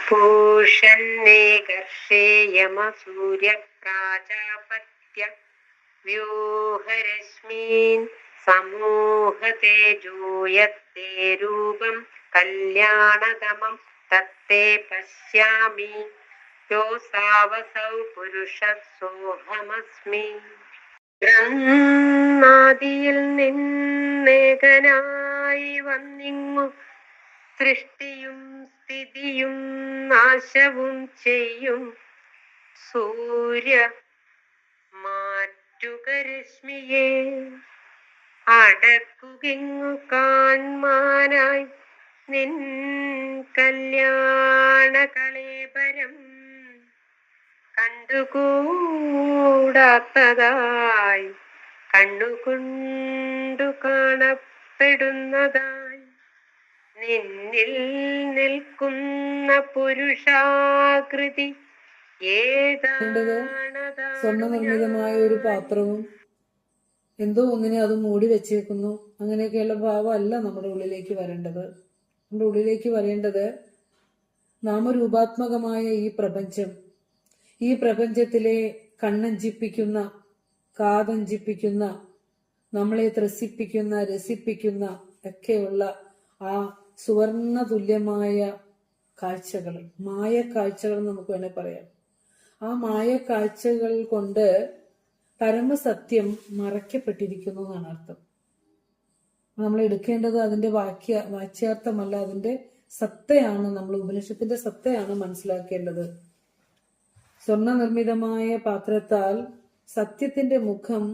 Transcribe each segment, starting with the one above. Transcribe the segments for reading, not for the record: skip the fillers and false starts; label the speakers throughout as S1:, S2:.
S1: പൂഷന്നേകർഷേയമസൂര്യ പ്രാജാപത്യ വ്യൂഹരശ്മീൻ സമൂഹതേജൂയത്തെ രൂപം കല്യാണതമം തത്തേ പശ്യാമി യോസാവസൗ പുരുഷ സോഹമസ്മി. ാദിയിൽ നിന്നേകനായി വന്നിങ്ങു സൃഷ്ടിയും സ്ഥിതിയും നാശവും ചെയ്യും സൂര്യ മാറ്റുക രശ്മിയെ അടക്കുകെങ്ങു കാൺമാനായി നിൻ കല്യാണ കളേബരം കണ്ടുകൂടാത്തതായി കണ്ണുകൊണ്ടു കാണപ്പെടുന്നതായി നിന്നിൽ നിൽക്കുന്ന പുരുഷാകൃതി
S2: സ്വർണ്ണനിർമ്മിതമായ ഒരു പാത്രവും എന്തോ ഒന്നിനെ അത് മൂടി വെച്ചേക്കുന്നു. അങ്ങനെയൊക്കെയുള്ള ഭാവമല്ല നമ്മുടെ ഉള്ളിലേക്ക് വരേണ്ടത്. നമ്മുടെ ഉള്ളിലേക്ക് വരേണ്ടത് നാമരൂപാത്മകമായ ഈ പ്രപഞ്ചം, ഈ പ്രപഞ്ചത്തിലെ കണ്ണഞ്ചിപ്പിക്കുന്ന, കാതഞ്ചിപ്പിക്കുന്ന, നമ്മളെ ത്രസിപ്പിക്കുന്ന, രസിപ്പിക്കുന്ന ഒക്കെയുള്ള ആ സുവർണ തുല്യമായ കാഴ്ചകൾ, മായ കാഴ്ചകൾ നമുക്ക് വേണേൽ പറയാം. ആ മായ കാഴ്ചകൾ കൊണ്ട് പരമസത്യം മറയ്ക്കപ്പെട്ടിരിക്കുന്നു എന്നാണ് അർത്ഥം. നമ്മൾ എടുക്കേണ്ടത് അതിന്റെ വാച്യാർത്ഥമല്ല, അതിന്റെ സത്തയാണ്. നമ്മൾ ഉപനിഷത്തിന്റെ സത്തയാണ് മനസ്സിലാക്കേണ്ടത്. സ്വർണ്ണ നിർമ്മിതമായ പാത്രത്താൽ സത്യത്തിന്റെ മുഖം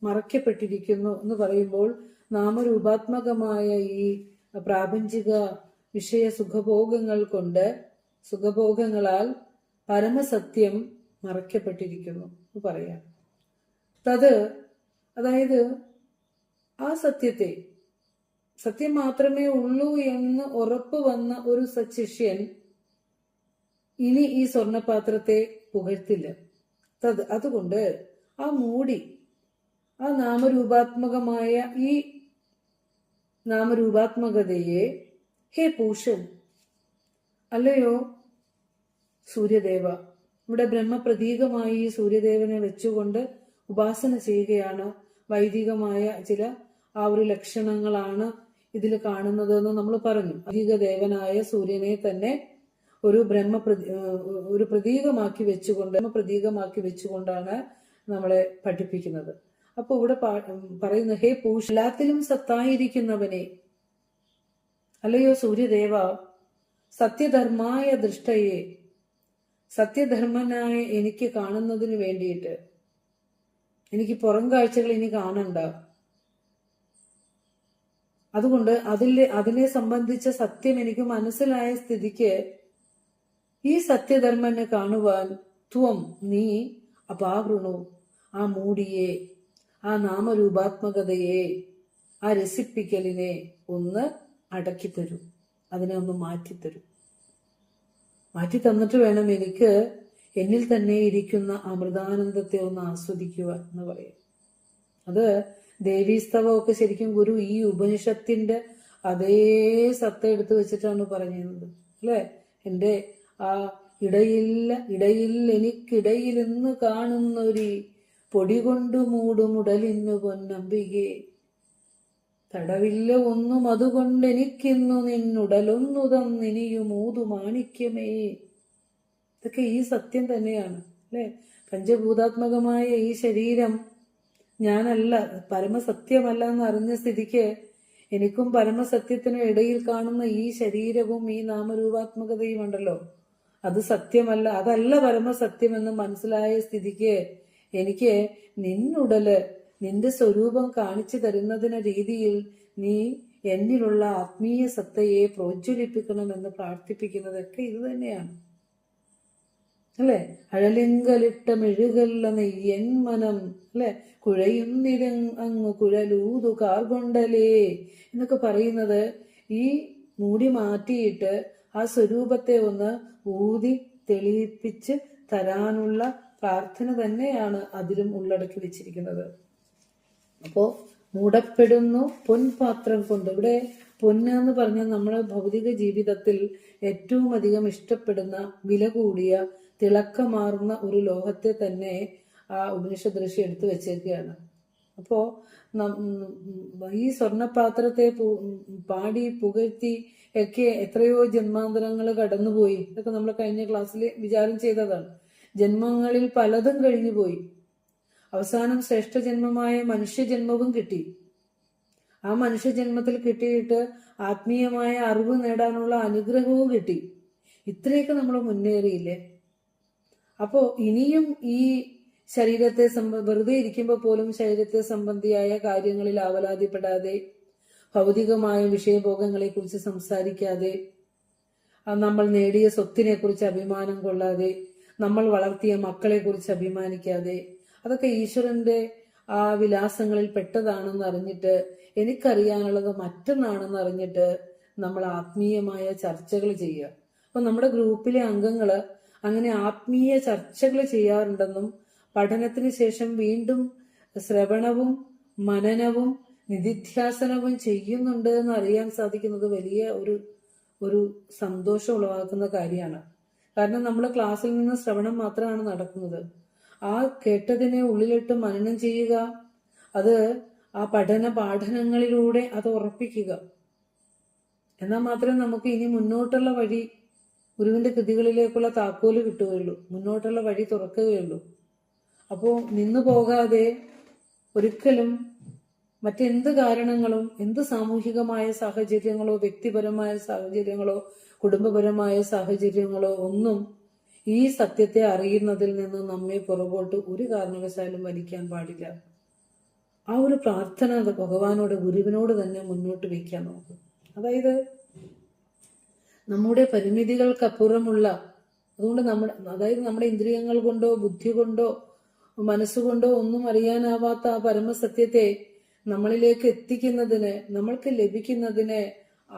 S2: മറയ്ക്കപ്പെട്ടിരിക്കുന്നു എന്ന് പറയുമ്പോൾ നാമരൂപാത്മകമായ ഈ പ്രാപഞ്ചിക വിഷയ സുഖഭോഗങ്ങളാൽ പരമസത്യം മറയ്ക്കപ്പെട്ടിരിക്കുന്നു എന്ന് പറയാം. അതായത് ആ സത്യം മാത്രമേ ഉള്ളൂ എന്ന് ഉറപ്പ് വന്ന ഒരു സച്ചിഷ്യൻ ഇനി ഈ സ്വർണപാത്രത്തെ പുകഴ്ത്തില്ല. അതുകൊണ്ട് ആ മൂടി, ആ നാമരൂപാത്മകതയെ ഹേ പൂഷൻ, അല്ലയോ സൂര്യദേവ, ഇവിടെ ബ്രഹ്മപ്രതീകമായി ഈ സൂര്യദേവനെ വെച്ചുകൊണ്ട് ഉപാസന ചെയ്യുകയാണ്. വൈദികമായ ചില ആ ഒരു ലക്ഷണങ്ങളാണ് ഇതിൽ കാണുന്നത് എന്ന് നമ്മൾ പറഞ്ഞു. വൈദിക ദേവനായ സൂര്യനെ തന്നെ ഒരു പ്രതീകമാക്കി വെച്ചുകൊണ്ടാണ് നമ്മളെ പഠിപ്പിക്കുന്നത്. അപ്പൊ ഇവിടെ പറയുന്ന ഹേ പൂഷ, എല്ലാത്തിലും സത്തായിരിക്കുന്നവനെ, അല്ലയോ സൂര്യദേവ, സത്യധർമായ ദൃഷ്ടയെ, സത്യധർമ്മനായ എനിക്ക് കാണുന്നതിന് വേണ്ടിയിട്ട് എനിക്ക് പുറം കാഴ്ചകൾ ഇനി കാണണ്ട. അതുകൊണ്ട് അതിനെ സംബന്ധിച്ച സത്യം എനിക്ക് മനസ്സിലായ സ്ഥിതിക്ക് ഈ സത്യധർമ്മനെ കാണുവാൻ നീ അപാവൃണു, ആ മൂടിയെ, ആ നാമരൂപാത്മകതയെ, ആ രസിപ്പിക്കലിനെ ഒന്ന് അടക്കിത്തരൂ, അതിനെ ഒന്ന് മാറ്റിത്തരൂ. മാറ്റി തന്നിട്ട് വേണം എനിക്ക് എന്നിൽ തന്നെ ഇരിക്കുന്ന അമൃതാനന്ദത്തെ ഒന്ന് ആസ്വദിക്കുക എന്ന് പറയും. അത് ദേവീസ്തവമൊക്കെ ശരിക്കും ഗുരു ഈ ഉപനിഷത്തിന്റെ അതേ സത്ത എടുത്തു വെച്ചിട്ടാണ് പറഞ്ഞിരുന്നത്, അല്ലെ? എന്റെ ആ ഇടയിൽ എനിക്കിടയിലെന്ന് കാണുന്നൊരു പൊടി കൊണ്ടു മൂടുമുടലിന്നു പൊന്നമ്പികെ, തടവില്ല ഒന്നും അതുകൊണ്ട് എനിക്കിന്നു നിന്നുടലൊന്നു തന്നിനിയുമൂതു മാണിക്യമേ. ഇതൊക്കെ ഈ സത്യം തന്നെയാണ്, അല്ലെ? പഞ്ചഭൂതാത്മകമായ ഈ ശരീരം ഞാനല്ല, പരമസത്യമല്ല എന്ന് അറിഞ്ഞ സ്ഥിതിക്ക് എനിക്കും പരമസത്യത്തിനും ഇടയിൽ കാണുന്ന ഈ ശരീരവും ഈ നാമരൂപാത്മകതയും ഉണ്ടല്ലോ, അത് സത്യമല്ല, അതല്ല പരമസത്യം എന്ന് മനസ്സിലായ സ്ഥിതിക്ക് എനിക്ക് നിന്റെ സ്വരൂപം കാണിച്ചു തരുന്നതിന് രീതിയിൽ നീ എന്നിലുള്ള ആത്മീയ സത്തയെ പ്രോജ്വലിപ്പിക്കണമെന്ന് പ്രാർത്ഥിപ്പിക്കുന്നതൊക്കെ ഇത് തന്നെയാണ്, അല്ലെ? അഴലിങ്കലിട്ട മെഴുകല്ല നെയ്യൻ മനം, അല്ലെ? അങ്ങ് കുഴലൂതു കാർകൊണ്ടലേ എന്നൊക്കെ പറയുന്നത് ഈ മൂടി മാറ്റിയിട്ട് ആ സ്വരൂപത്തെ ഒന്ന് ഊതി തെളിയിപ്പിച്ച് തരാനുള്ള പ്രാർത്ഥന തന്നെയാണ് അതിലും ഉള്ളടക്കി വെച്ചിരിക്കുന്നത്. അപ്പോ മൂടപ്പെടുന്നു പൊൻപാത്രം കൊണ്ട്. ഇവിടെ പൊന്ന് എന്ന് പറഞ്ഞാൽ നമ്മുടെ ഭൗതിക ജീവിതത്തിൽ ഏറ്റവും അധികം ഇഷ്ടപ്പെടുന്ന, വില കൂടിയ, തിളക്കമാർന്ന ഒരു ലോഹത്തെ തന്നെ ആ ഉപനിഷദ് ഋഷി എടുത്തു വെച്ചേക്കുകയാണ്. അപ്പോ ഈ സ്വർണപാത്രത്തെ പാടി പുകഴ്ത്തി ഒക്കെ എത്രയോ ജന്മാന്തരങ്ങൾ കടന്നുപോയി. ഇതൊക്കെ നമ്മൾ കഴിഞ്ഞ ക്ലാസ്സിൽ വിചാരം ചെയ്തതാണ്. ജന്മങ്ങളിൽ പലതും കഴിഞ്ഞുപോയി. അവസാനം ശ്രേഷ്ഠ ജന്മമായ മനുഷ്യജന്മവും കിട്ടി. ആ മനുഷ്യജന്മത്തിൽ കിട്ടിയിട്ട് ആത്മീയമായ അറിവ് നേടാനുള്ള അനുഗ്രഹവും കിട്ടി. ഇത്രയൊക്കെ നമ്മൾ മുന്നേറിയില്ലേ? അപ്പോ ഇനിയും ഈ ശരീരത്തെ വെറുതെ ഇരിക്കുമ്പോൾ പോലും ശരീരത്തെ സംബന്ധിയായ കാര്യങ്ങളിൽ ആവലാതിപ്പെടാതെ, ഭൗതികമായ വിഷയഭോഗങ്ങളെ കുറിച്ച് സംസാരിക്കാതെ, നമ്മൾ നേടിയ സ്വത്തിനെ കുറിച്ച് അഭിമാനം കൊള്ളാതെ, നമ്മൾ വളർത്തിയ മക്കളെ കുറിച്ച് അഭിമാനിക്കാതെ, അതൊക്കെ ഈശ്വരന്റെ ആ വിലാസങ്ങളിൽ പെട്ടതാണെന്ന് അറിഞ്ഞിട്ട്, എനിക്കറിയാനുള്ളത് മറ്റൊന്നാണെന്ന് അറിഞ്ഞിട്ട് നമ്മൾ ആത്മീയമായ ചർച്ചകൾ ചെയ്യുക. അപ്പൊ നമ്മുടെ ഗ്രൂപ്പിലെ അംഗങ്ങള് അങ്ങനെ ആത്മീയ ചർച്ചകൾ ചെയ്യാറുണ്ടെന്നും, പഠനത്തിന് ശേഷം വീണ്ടും ശ്രവണവും മനനവും നിധിധ്യാസനവും ചെയ്യുന്നുണ്ട് എന്ന് അറിയാൻ സാധിക്കുന്നത് വലിയ ഒരു സന്തോഷം ഉളവാക്കുന്ന കാര്യമാണ്. കാരണം നമ്മൾ ക്ലാസ്സിൽ നിന്ന് ശ്രവണം മാത്രമാണ് നടക്കുന്നത്. ആ കേട്ടതിനെ ഉള്ളിലിട്ട് മനനം ചെയ്യുക, അത് ആ പാഠനങ്ങളിലൂടെ അത് ഉറപ്പിക്കുക. എന്നാൽ മാത്രമേ നമുക്ക് ഇനി മുന്നോട്ടുള്ള വഴി, ഗുരുവിന്റെ കൃതികളിലേക്കുള്ള താക്കോല് കിട്ടുകയുള്ളൂ, മുന്നോട്ടുള്ള വഴി തുറക്കുകയുള്ളൂ. അപ്പോൾ നിന്നു പോകാതെ ഒരിക്കലും മറ്റെന്ത് കാരണങ്ങളും, എന്ത് സാമൂഹികമായ സാഹചര്യങ്ങളോ, വ്യക്തിപരമായ സാഹചര്യങ്ങളോ, കുടുംബപരമായ സാഹചര്യങ്ങളോ ഒന്നും ഈ സത്യത്തെ അറിയുന്നതിൽ നിന്ന് നമ്മെ പുറകോട്ട് ഒരു കാരണവശാലും വലിക്കാൻ പാടില്ല. ആ ഒരു പ്രാർത്ഥന ഭഗവാനോട്, ഗുരുവിനോട് തന്നെ മുന്നോട്ട് വയ്ക്കാൻ നോക്കും. അതായത് നമ്മുടെ പരിമിതികൾക്കപ്പുറമുള്ള, അതുകൊണ്ട് നമ്മുടെ ഇന്ദ്രിയങ്ങൾ കൊണ്ടോ ബുദ്ധി കൊണ്ടോ മനസ്സുകൊണ്ടോ ഒന്നും അറിയാനാവാത്ത ആ പരമസത്യത്തെ നമ്മളിലേക്ക് എത്തിക്കുന്നതിന്, നമ്മൾക്ക് ലഭിക്കുന്നതിന്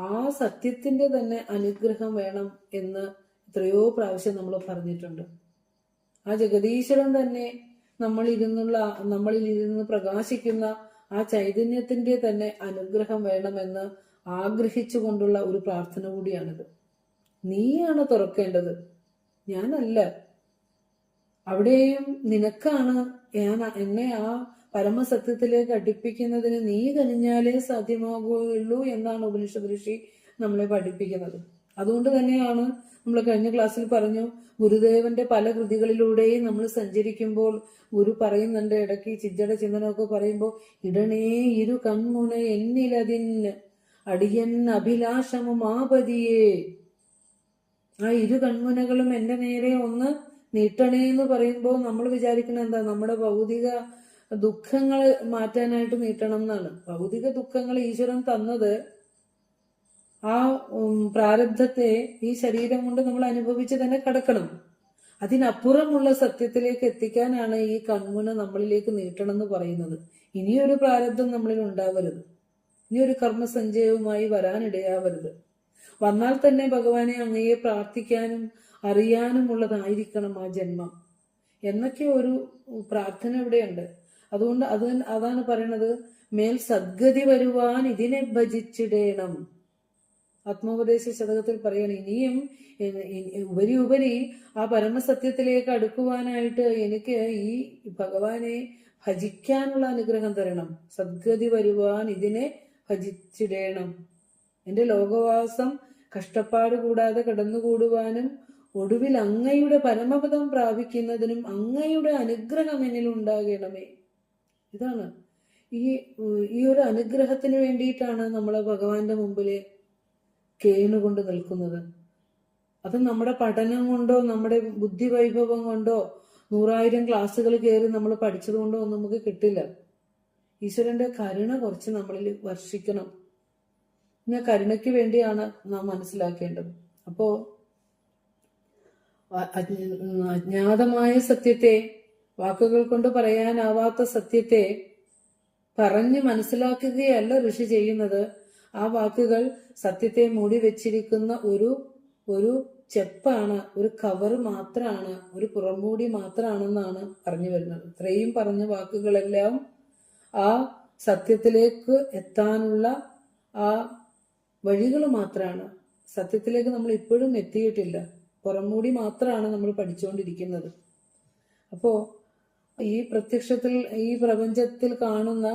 S2: ആ സത്യത്തിന്റെ തന്നെ അനുഗ്രഹം വേണം എന്ന് എത്രയോ പ്രാവശ്യം നമ്മൾ പറഞ്ഞിട്ടുണ്ട്. ആ ജഗദീശ്വരൻ തന്നെ നമ്മളിൽ ഇരുന്ന് പ്രകാശിക്കുന്ന ആ ചൈതന്യത്തിന്റെ തന്നെ അനുഗ്രഹം വേണമെന്ന് ആഗ്രഹിച്ചുകൊണ്ടുള്ള ഒരു പ്രാർത്ഥന കൂടിയാണിത്. നീയാണ് തുറക്കേണ്ടത്, ഞാനല്ല. അവിടെയും നിനക്കാണ് എന്നെ ആ പരമസത്യത്തിലേക്ക് അടുപ്പിക്കുന്നതിന് നീ കനിഞ്ഞാലേ സാധ്യമാകുകയുള്ളൂ എന്നാണ് ഉപനിഷദ് ഋഷി നമ്മളെ പഠിപ്പിക്കുന്നത്. അതുകൊണ്ട് തന്നെയാണ് നമ്മൾ കഴിഞ്ഞ ക്ലാസ്സിൽ പറഞ്ഞു, ഗുരുദേവന്റെ പല കൃതികളിലൂടെയും നമ്മൾ സഞ്ചരിക്കുമ്പോൾ ഗുരു പറയുന്നുണ്ട്, ഇടയ്ക്ക് ചിജ്ജട ചിന്തനമൊക്കെ പറയുമ്പോൾ, ഇടണേ ഇരു കൺമുന എന്നിലതിന് അടിയൻ അഭിലാഷമും ആപതിയേ. ആ ഇരു കൺമുനകളും എന്റെ നേരെ ഒന്ന് നീട്ടണേ എന്ന് പറയുമ്പോൾ നമ്മൾ വിചാരിക്കുന്നത് എന്താ? നമ്മുടെ ഭൗതിക ദുഃഖങ്ങൾ മാറ്റാനായിട്ട് നീട്ടണം എന്നാണ്. ഭൗതിക ദുഃഖങ്ങൾ ഈശ്വരൻ തന്നത് ആ പ്രാരബ്ധത്തെ ഈ ശരീരം കൊണ്ട് നമ്മൾ അനുഭവിച്ച് തന്നെ കടക്കണം. അതിനപ്പുറമുള്ള സത്യത്തിലേക്ക് എത്തിക്കാനാണ് ഈ കൺമുന നമ്മളിലേക്ക് നീട്ടണം എന്ന് പറയുന്നത്. ഇനിയൊരു പ്രാരബ്ധം നമ്മളിൽ ഉണ്ടാവരുത്, ഇനിയൊരു കർമ്മസഞ്ചയവുമായി വരാനിടയാവരുത്. വന്നാൽ തന്നെ ഭഗവാനെ അങ്ങയെ പ്രാർത്ഥിക്കാനും അറിയാനുമുള്ളതായിരിക്കണം ആ ജന്മം എന്നൊക്കെ ഒരു പ്രാർത്ഥന ഇവിടെയുണ്ട്. അതുകൊണ്ട് അതാണ് പറയണത്, മേൽ സദ്ഗതി വരുവാൻ ഇതിനെ ഭജിച്ചിടേണം. ആത്മോപദേശ ശതകത്തിൽ പറയണം, ഇനിയും ഉപരി ആ പരമസത്യത്തിലേക്ക് അടുക്കുവാനായിട്ട് എനിക്ക് ഈ ഭഗവാനെ ഭജിക്കാനുള്ള അനുഗ്രഹം തരണം. സദ്ഗതി വരുവാൻ ഇതിനെ ഭജിച്ചിടേണം. എന്റെ ലോകവാസം കഷ്ടപ്പാട് കൂടാതെ കടന്നുകൂടുവാനും ഒടുവിൽ അങ്ങയുടെ പരമപദം പ്രാപിക്കുന്നതിനും അങ്ങയുടെ അനുഗ്രഹം എന്നിൽ ഉണ്ടാകണമേ. ഇതാണ് ഈ ഒരു അനുഗ്രഹത്തിന് വേണ്ടിയിട്ടാണ് നമ്മൾ ഭഗവാന്റെ മുമ്പില് കേണുകൊണ്ട് നിൽക്കുന്നത്. അത് നമ്മുടെ പഠനം കൊണ്ടോ നമ്മുടെ ബുദ്ധി വൈഭവം കൊണ്ടോ 100,000 ക്ലാസ്സുകൾ കയറി നമ്മൾ പഠിച്ചത് കൊണ്ടോ ഒന്നും നമുക്ക് കിട്ടില്ല. ഈശ്വരന്റെ കരുണ കുറച്ച് നമ്മളിൽ വർഷിക്കണം. ഇങ്ങനെ കരുണയ്ക്ക് വേണ്ടിയാണ് നാം മനസ്സിലാക്കേണ്ടത്. അപ്പോ അജ്ഞാതമായ സത്യത്തെ, വാക്കുകൾ കൊണ്ട് പറയാനാവാത്ത സത്യത്തെ പറഞ്ഞ് മനസ്സിലാക്കുകയല്ല ഋഷി ചെയ്യുന്നത്. ആ വാക്കുകൾ സത്യത്തെ മൂടി വെച്ചിരിക്കുന്ന ഒരു ചെപ്പാണ്, ഒരു കവർ മാത്രമാണ്, ഒരു പുറംമൂടി മാത്രമാണെന്നാണ് പറഞ്ഞു വരുന്നത്. ഇത്രയും പറഞ്ഞ വാക്കുകളെല്ലാം ആ സത്യത്തിലേക്ക് എത്താനുള്ള ആ വഴികൾ മാത്രമാണ്. സത്യത്തിലേക്ക് നമ്മൾ ഇപ്പോഴും എത്തിയിട്ടില്ല. പുറംമൂടി മാത്രമാണ് നമ്മൾ പഠിച്ചുകൊണ്ടിരിക്കുന്നത്. അപ്പോ ഈ പ്രത്യക്ഷത്തിൽ, ഈ പ്രപഞ്ചത്തിൽ കാണുന്ന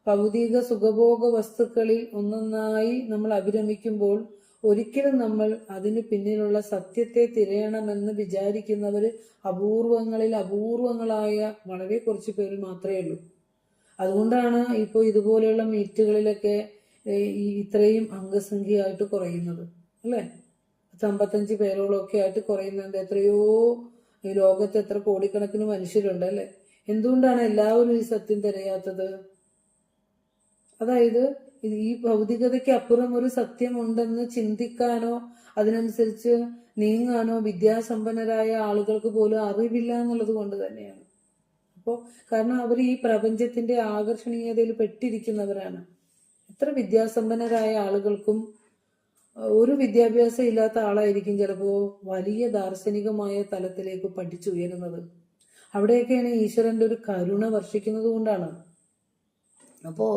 S2: ഭൗതിക സുഖഭോഗ വസ്തുക്കളിൽ ഒന്നൊന്നായി നമ്മൾ അഭിരമിക്കുമ്പോൾ ഒരിക്കലും നമ്മൾ അതിന് പിന്നിലുള്ള സത്യത്തെ തിരയണമെന്ന് വിചാരിക്കുന്നവര് അപൂർവങ്ങളിൽ അപൂർവങ്ങളായ വളരെ കുറച്ച് പേര് മാത്രമേ ഉള്ളൂ. അതുകൊണ്ടാണ് ഇപ്പോൾ ഇതുപോലെയുള്ള മീറ്റുകളിലൊക്കെ ഇത്രയും അംഗസംഖ്യയായിട്ട് കുറയുന്നത്, അല്ലേ? 55 പേരോളമൊക്കെ ആയിട്ട് കുറയുന്നുണ്ട്. എത്രയോ ഈ ലോകത്ത് എത്ര കോടിക്കണക്കിന് മനുഷ്യരുണ്ട്, അല്ലെ? എന്തുകൊണ്ടാണ് എല്ലാവരും ഈ സത്യം തിരയാത്തത്? അതായത് ഈ ഭൗതികതയ്ക്ക് അപ്പുറം ഒരു സത്യമുണ്ടെന്ന് ചിന്തിക്കാനോ അതിനനുസരിച്ച് നീങ്ങാനോ വിദ്യാസമ്പന്നരായ ആളുകൾക്ക് പോലും അറിവില്ല എന്നുള്ളത് കൊണ്ട് തന്നെയാണ്. അപ്പോൾ കാരണം അവർ ഈ പ്രപഞ്ചത്തിന്റെ ആകർഷണീയതയിൽ പെട്ടിരിക്കുന്നവരാണ്. എത്ര വിദ്യാസമ്പന്നരായ ആളുകൾക്കും ഒരു വിദ്യാഭ്യാസം ഇല്ലാത്ത ആളായിരിക്കും ചിലപ്പോ വലിയ ദാർശനികമായ തലത്തിലേക്ക് പഠിച്ചുയരുന്നത്. അവിടെയൊക്കെയാണ് ഈശ്വരന്റെ ഒരു കരുണ വർഷിക്കുന്നത് കൊണ്ടാണ്. അപ്പോ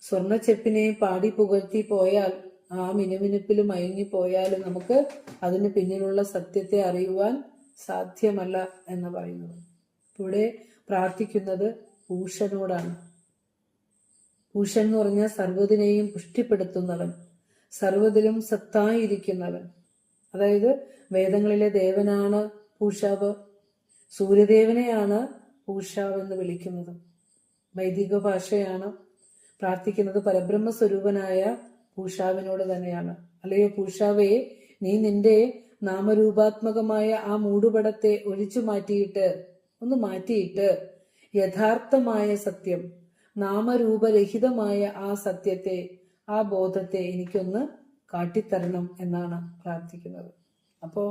S2: സ്വർണ്ണച്ചെപ്പിനെ പാടി പുകഴ്ത്തി പോയാൽ, ആ മിനുമിനുപ്പിൽ മയങ്ങിപ്പോയാൽ നമുക്ക് അതിന് പിന്നിലുള്ള സത്യത്തെ അറിയുവാൻ സാധ്യമല്ല എന്ന് പറയുന്നത്. ഇവിടെ പ്രാർത്ഥിക്കുന്നത് പൂഷനോടാണ്. പൂഷൻ എന്ന് പറഞ്ഞാൽ സർവ്വതിനെയും പുഷ്ടിപ്പെടുത്തുന്നവൻ, സർവ്വതിലും സത്തായിരിക്കുന്നവൻ. അതായത് വേദങ്ങളിലെ ദേവനാണ് പൂഷാവ്. സൂര്യദേവനെയാണ് പൂഷാവ് എന്ന് വിളിക്കുന്നത്. വൈദിക ഭാഷയാണ് പ്രാർത്ഥിക്കുന്നത് പരബ്രഹ്മ സ്വരൂപനായ പൂഷാവിനോട് തന്നെയാണ്. അല്ലയോ പൂഷാവേ, നീ നിന്റെ നാമരൂപാത്മകമായ ആ മൂടുപടത്തെ ഒഴിച്ചു മാറ്റിയിട്ട് യഥാർത്ഥമായ സത്യം, നാമരൂപരഹിതമായ ആ സത്യത്തെ, ആ ബോധത്തെ എനിക്കൊന്ന് കാട്ടിത്തരണം എന്നാണ് പ്രാർത്ഥിക്കുന്നത്. അപ്പോ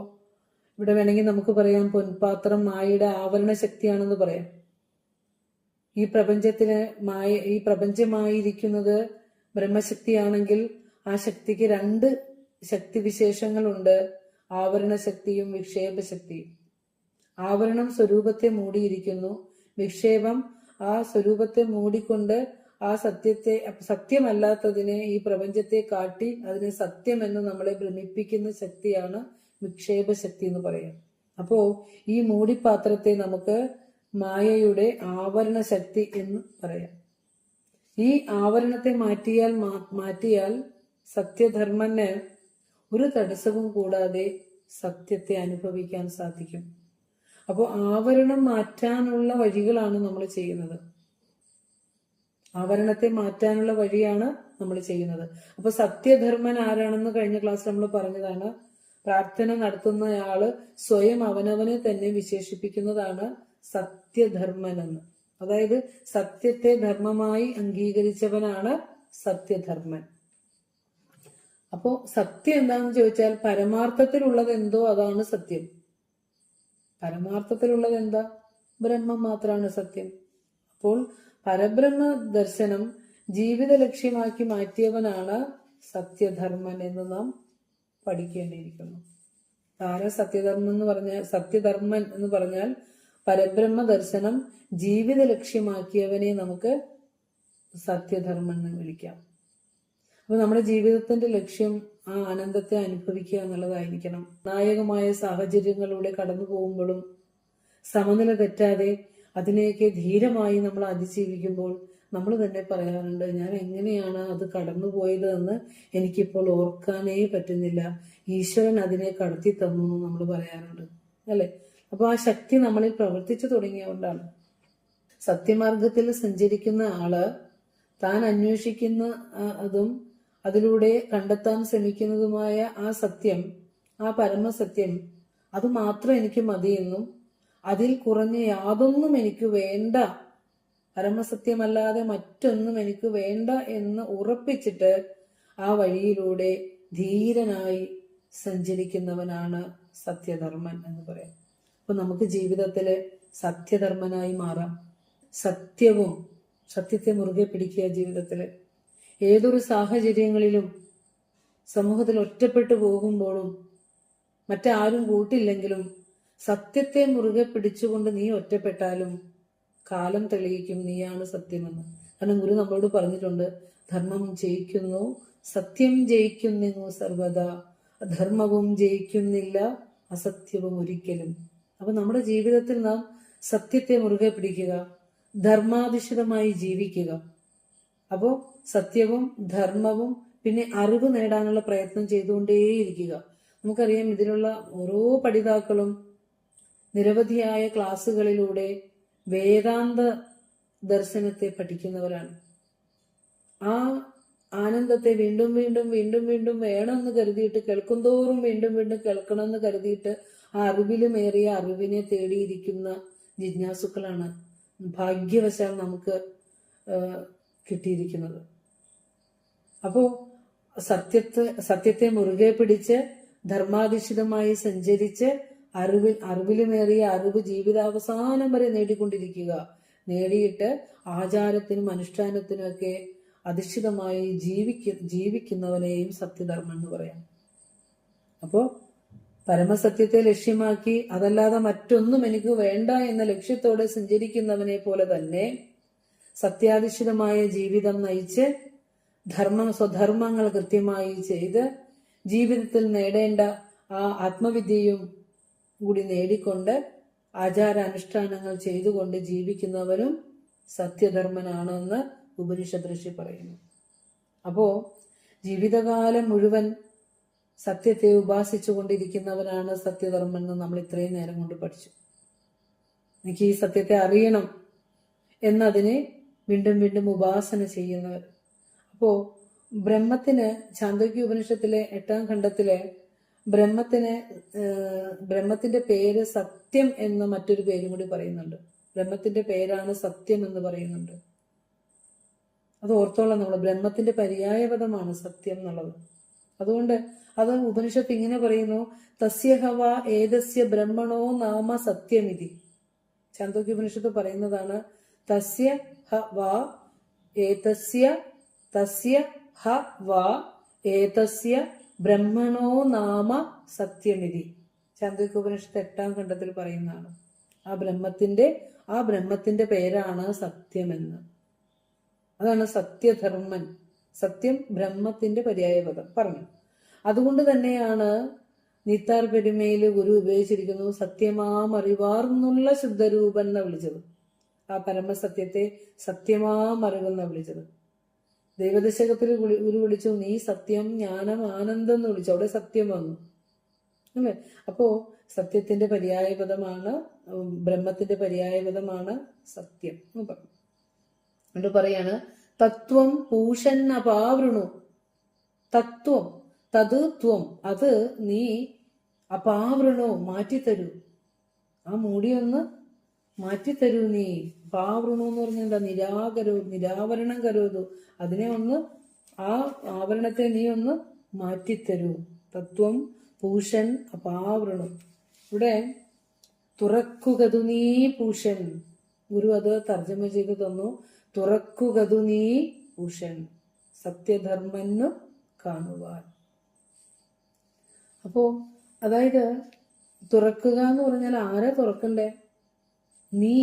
S2: ഇവിടെ വേണമെങ്കിൽ നമുക്ക് പറയാം, പൊൻപാത്രം മായയുടെ ആവരണ ശക്തിയാണെന്ന് പറയാം. ഈ പ്രപഞ്ചമായിരിക്കുന്നത് ബ്രഹ്മശക്തിയാണെങ്കിൽ ആ ശക്തിക്ക് 2 ശക്തിവിശേഷങ്ങളുണ്ട്, ആവരണ ശക്തിയും വിക്ഷേപ ശക്തിയും. ആവരണം സ്വരൂപത്തെ മൂടിയിരിക്കുന്നു, വിക്ഷേപം ആ സ്വരൂപത്തെ മൂടിക്കൊണ്ട് ആ സത്യമല്ലാത്തതിനെ, ഈ പ്രപഞ്ചത്തെ കാട്ടി അതിനെ സത്യമെന്ന് നമ്മളെ ഭ്രമിപ്പിക്കുന്ന ശക്തിയാണ് വിക്ഷേപ ശക്തി എന്ന് പറയാം. അപ്പോ ഈ മൂടിപ്പാത്രത്തെ നമുക്ക് മായയുടെ ആവരണ ശക്തി എന്ന് പറയാം. ഈ ആവരണത്തെ മാറ്റിയാൽ സത്യധർമ്മന് ഒരു തടസ്സവും കൂടാതെ സത്യത്തെ അനുഭവിക്കാൻ സാധിക്കും. അപ്പോൾ ആവരണം മാറ്റാനുള്ള വഴികളാണ് നമ്മൾ ചെയ്യുന്നത്. ആവരണത്തെ മാറ്റാനുള്ള വഴിയാണ് നമ്മൾ ചെയ്യുന്നത്. അപ്പൊ സത്യധർമ്മൻ ആരാണെന്ന് കഴിഞ്ഞ ക്ലാസ് നമ്മൾ പറഞ്ഞതാണ്. പ്രാർത്ഥന നടത്തുന്നയാള് സ്വയം അവനവനെ തന്നെ വിശേഷിപ്പിക്കുന്നതാണ് സത്യധർമ്മൻ എന്ന്. അതായത് സത്യത്തെ ധർമ്മമായി അംഗീകരിച്ചവനാണ് സത്യധർമ്മൻ. അപ്പോ സത്യം എന്താണെന്ന് ചോദിച്ചാൽ പരമാർത്ഥത്തിലുള്ളത് എന്തോ അതാണ് സത്യം. പരമാർത്ഥത്തിലുള്ളത് എന്താ? ബ്രഹ്മം മാത്രമാണ് സത്യം. അപ്പോൾ പരബ്രഹ്മ ദർശനം ജീവിത ലക്ഷ്യമാക്കി മാറ്റിയവനാണ് സത്യധർമ്മൻ എന്ന് നാം പഠിക്കേണ്ടിയിരിക്കുന്നു. സത്യധർമ്മൻ എന്ന് പറഞ്ഞാൽ പരബ്രഹ്മ ദർശനം ജീവിത ലക്ഷ്യമാക്കിയവനെ നമുക്ക് സത്യധർമ്മൻ എന്ന് വിളിക്കാം. അപ്പൊ നമ്മുടെ ജീവിതത്തിന്റെ ലക്ഷ്യം ആ ആനന്ദത്തെ അനുഭവിക്കുക എന്നുള്ളതായിരിക്കണം. നായകമായ സാഹചര്യങ്ങളിലൂടെ കടന്നു പോകുമ്പോഴും സമനില തെറ്റാതെ അതിനെയൊക്കെ ധീരമായി നമ്മൾ അതിജീവിക്കുമ്പോൾ നമ്മൾ തന്നെ പറയാറുണ്ട്, ഞാൻ എങ്ങനെയാണ് അത് കടന്നുപോയത് എന്ന് എനിക്കിപ്പോൾ ഓർക്കാനേ പറ്റുന്നില്ല, ഈശ്വരൻ അതിനെ കടത്തി തന്നു എന്ന് നമ്മൾ പറയാറുണ്ട്, അല്ലെ? അപ്പൊ ആ ശക്തി നമ്മളിൽ പ്രവർത്തിച്ചു തുടങ്ങിയതുകൊണ്ടാണ്. സത്യമാർഗത്തിൽ സഞ്ചരിക്കുന്ന ആള് താൻ അന്വേഷിക്കുന്ന അതും അതിലൂടെ കണ്ടെത്താൻ ശ്രമിക്കുന്നതുമായ ആ സത്യം, ആ പരമസത്യം, അത് മാത്രം എനിക്ക് മതിയെന്നും അതിൽ കുറഞ്ഞ യാതൊന്നും എനിക്ക് വേണ്ട, പരമസത്യമല്ലാതെ മറ്റൊന്നും എനിക്ക് വേണ്ട എന്ന് ഉറപ്പിച്ചിട്ട് ആ വഴിയിലൂടെ ധീരനായി സഞ്ചരിക്കുന്നവനാണ് സത്യധർമ്മൻ എന്ന് പറയാം. അപ്പൊ നമുക്ക് ജീവിതത്തില് സത്യധർമ്മനായി മാറാം. സത്യത്തെ മുറുകെ പിടിക്കുക. ജീവിതത്തില് ഏതൊരു സാഹചര്യങ്ങളിലും സമൂഹത്തിൽ ഒറ്റപ്പെട്ടു പോകുമ്പോഴും മറ്റാരും കൂട്ടില്ലെങ്കിലും സത്യത്തെ മുറുകെ പിടിച്ചുകൊണ്ട് നീ ഒറ്റപ്പെട്ടാലും കാലം തെളിയിക്കും നീയാണ് സത്യമെന്ന്. കാരണം ഗുരു നമ്മളോട് പറഞ്ഞിട്ടുണ്ട്, ധർമ്മം ജയിക്കുന്നു, സത്യം ജയിക്കുന്നു സർവദാ, അധർമ്മവും ജയിക്കുന്നില്ല, അസത്യവും ഒരിക്കലും. അപ്പൊ നമ്മുടെ ജീവിതത്തിൽ നാം സത്യത്തെ മുറുകെ പിടിക്കുക, ധർമാധിഷ്ഠിതമായി ജീവിക്കുക. അപ്പോ സത്യവും ധർമ്മവും പിന്നെ അറിവ് നേടാനുള്ള പ്രയത്നം ചെയ്തുകൊണ്ടേയിരിക്കുക. നമുക്കറിയാം, ഇതിലുള്ള ഓരോ പഠിതാക്കളും നിരവധിയായ ക്ലാസ്സുകളിലൂടെ വേദാന്ത ദർശനത്തെ പഠിക്കുന്നവരാണ്. ആ ആനന്ദത്തെ വീണ്ടും വീണ്ടും വീണ്ടും വീണ്ടും വേണമെന്ന് കരുതിയിട്ട്, കേൾക്കുന്തോറും വീണ്ടും വീണ്ടും കേൾക്കണമെന്ന് കരുതിയിട്ട് ആ അറിവിലുമേറിയ അറിവിനെ തേടിയിരിക്കുന്ന ജിജ്ഞാസുക്കളാണ് ഭാഗ്യവശാൽ നമുക്ക് കിട്ടിയിരിക്കുന്നത്. അപ്പോ സത്യത്തെ മുറുകെ പിടിച്ച് ധർമാധിഷ്ഠിതമായി സഞ്ചരിച്ച് അറിവിലുമേറിയ അറിവ് ജീവിതാവസാനം വരെ നേടിക്കൊണ്ടിരിക്കുക. നേടിയിട്ട് ആചാരത്തിനും അനുഷ്ഠാനത്തിനും ഒക്കെ അധിഷ്ഠിതമായി ജീവിക്കുന്നവനെയും സത്യധർമ്മം എന്ന് പറയാം. അപ്പോ പരമസത്യത്തെ ലക്ഷ്യമാക്കി അതല്ലാതെ മറ്റൊന്നും എനിക്ക് വേണ്ട എന്ന ലക്ഷ്യത്തോടെ സഞ്ചരിക്കുന്നവനെ പോലെ തന്നെ സത്യാധിഷ്ഠിതമായ ജീവിതം നയിച്ച് സ്വധർമ്മങ്ങൾ കൃത്യമായി ചെയ്ത് ജീവിതത്തിൽ നേടേണ്ട ആ ആത്മവിദ്യയും കൂടി നേടിക്കൊണ്ട് ആചാരാനുഷ്ഠാനങ്ങൾ ചെയ്തുകൊണ്ട് ജീവിക്കുന്നവരും സത്യധർമ്മനാണെന്ന് ഉപനിഷദ് ഋഷി പറയുന്നു. അപ്പോ ജീവിതകാലം മുഴുവൻ സത്യത്തെ ഉപാസിച്ചു കൊണ്ടിരിക്കുന്നവരാണ് സത്യധർമ്മൻ എന്ന് നമ്മൾ ഇത്രയും നേരം കൊണ്ട് പഠിച്ചു. എനിക്ക് ഈ സത്യത്തെ അറിയണം എന്നതിനെ വീണ്ടും വീണ്ടും ഉപാസന ചെയ്യുന്നവർ. അപ്പോ ബ്രഹ്മത്തിന് ഛാന്തോക്യ ഉപനിഷത്തിലെ 8ാം ഖണ്ഡത്തിലെ ബ്രഹ്മത്തിന്റെ പേര് സത്യം എന്ന മറ്റൊരു പേരും കൂടി പറയുന്നുണ്ട്. ബ്രഹ്മത്തിന്റെ പേരാണ് സത്യം എന്ന് പറയുന്നുണ്ട്. അത് ഓർത്തോളം നമ്മൾ, ബ്രഹ്മത്തിന്റെ പര്യായപദമാണ് സത്യം എന്നുള്ളത്. അതുകൊണ്ട് അത് ഉപനിഷത്ത് ഇങ്ങനെ പറയുന്നു, തസ്യ ഹവ ഏതസ്യ ബ്രഹ്മണോ നാമ സത്യമിതി. ഛാന്തോക്യ ഉപനിഷത്ത് പറയുന്നതാണ്, തസ്യ ഹ വാ ഏതസ്യ ബ്രഹ്മണോ നാമ സത്യമിതി. ഛാന്തോക്യ ഉപനിഷത്ത് 8ാം ഖണ്ഡത്തിൽ പറയുന്നതാണ്. ആ ബ്രഹ്മത്തിന്റെ പേരാണ് സത്യമെന്ന്. അതാണ് സത്യധർമ്മൻ. സത്യം ബ്രഹ്മത്തിന്റെ പര്യായപദം പറഞ്ഞു. അതുകൊണ്ട് തന്നെയാണ് നീത്താർ പെരുമയില് ഗുരു ഉപയോഗിച്ചിരിക്കുന്നു സത്യമാമറിവാർന്നുള്ള ശുദ്ധരൂപൻ എന്ന് വിളിച്ചത്. ആ പരമസത്യത്തെ സത്യമാമറിവെന്ന് വിളിച്ചത്. ദൈവദശകത്തിൽ ഗുരു വിളിച്ചു, നീ സത്യം ജ്ഞാനം ആനന്ദം എന്ന് വിളിച്ചു. അവിടെ സത്യം വന്നു അല്ലെ. അപ്പോ സത്യത്തിന്റെ പര്യായപദമാണ്, ബ്രഹ്മത്തിന്റെ പര്യായപദമാണ് സത്യം എന്ന് പറഞ്ഞു. എന്നിട്ട് പറയാണ്, തത്വം പൂഷൻ അപാവൃണു. തത്വം തത്വം അത് നീ അപാവൃണോ മാറ്റിത്തരൂ. ആ മൂടിയൊന്ന് മാറ്റിത്തരൂ നീ. പാവൃണു എന്ന് പറഞ്ഞാൽ എന്താ? നിരാവരണം കരുതു. അതിനെ ഒന്ന്, ആ ആവരണത്തെ നീ ഒന്ന് മാറ്റിത്തരൂ. തത്വം പൂഷൻ അപാവൃണു. ഇവിടെ തുറക്കുകതു നീ പൂഷൻ. ഗുരു അത് തർജ്ജമ ചെയ്തു തന്നു. തുറക്കുകതു നീ പൂഷൻ, സത്യധർമ്മന്നു കാണുവാൻ. അപ്പോ അതായത് തുറക്കുക എന്ന് പറഞ്ഞാൽ ആരാ തുറക്കണ്ടേ? നീ.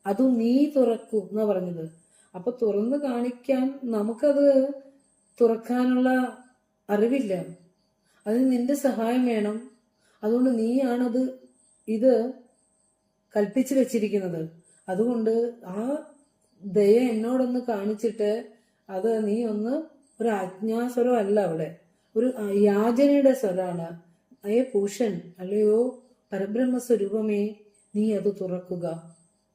S2: അതും നീ തുറക്കൂ എന്നാ പറഞ്ഞത്. അപ്പൊ തുറന്നു കാണിക്കാൻ നമുക്കത് തുറക്കാനുള്ള അറിവില്ല. അതിന് നിന്റെ സഹായം വേണം. അതുകൊണ്ട് നീയാണത് ഇത് കൽപ്പിച്ചു വെച്ചിരിക്കുന്നത്. അതുകൊണ്ട് ആ ദയ എന്നോടൊന്ന് കാണിച്ചിട്ട് അത് നീ ഒന്ന്, ഒരു ആജ്ഞാസ്വരം അല്ല, അവിടെ ഒരു യാചനയുടെ സ്വരാണ്. അയ്യ പൂഷൻ, അല്ലയോ പരബ്രഹ്മസ്വരൂപമേ, നീ അത് തുറക്കുക.